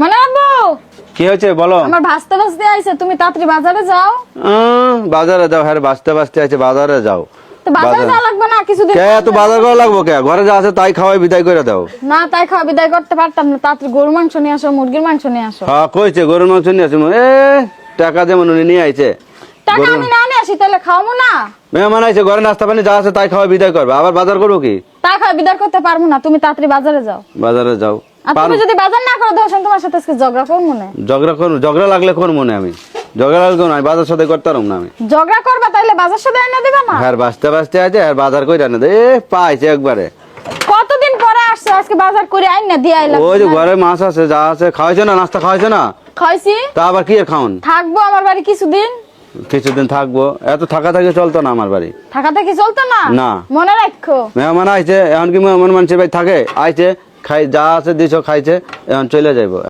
মানে আব্বু কি হয়েছে বলো? আমার ভাস্তে ভাস্তে আইছে, তুমি তাড়াতাড়ি বাজারে যাও। বাজারে যাও? হ্যাঁ বাঁচতে বাঁচতে আছে, বাজারে যাও। তো বাজারে যাওয়া লাগবে না কিছুদিন? কে এত বাজার করা লাগবো? কে ঘরে যা আছে তাই খাওয়াই বিদায় করে দাও। না তাই খাওয়া বিদায় করতে পারতাম না, তাড়াতাড়ি গরুর মাংস নিয়ে আসো, মুরগির মাংস নিয়ে আসো। হ্যাঁ কইছে গরুর মাংস নিয়ে আসি। টাকা যেমন উনি নিয়ে আইছে। টাকা আমি না নিয়ে আসি তাহলে খাওয়াবো না? মেহমান আইছে, ঘরে নাস্তা পানি যা আছে তাই খাওয়াই বিদায় করবে, আবার বাজার করবো কি? তা খাওয়া বিদায় করতে পারবো না, তুমি তাড়াতাড়ি বাজারে যাও। বাজারে যাও। আর তুমি যদি বাজার না করো দর্শন, তোমার সাথে আজকে ঝগড়া করবো না। ঝগড়া লাগলে কোন মনে আমি ঝগড়া লাগবে না, বাজার সাথে করতে পারব না আমি। ঝগড়া করবা তাইলে বাজার সাথে এনে দিবা না? হ্যাঁ বাঁচতে বাঁচতে আছে, আর বাজার করে আনে দে পাইছে একবারে। কতদিন পরে আসছে, আজকে বাজার করে আইন না দিয়ে আইলাম। ওই যে ঘরে মাছ আছে যা আছে, খাওয়াইছে না? নাস্তা খাওয়াইছে না? খাইছি। তা আবার কি খাওন? থাকবো আমার বাড়ি কিছুদিন। কিছুদিন থাকবো? এত থাকা থাকি চলতো না আমার বাড়ি। থাকা থাকি চলতো না? না। মনে রাখো। মেহমান আইছে, এখন কি মেহমান মানুষের বাড়ি থাকে? আইছে খাই যা আছে দিছো খাইছে, এখন চলে যাইবো।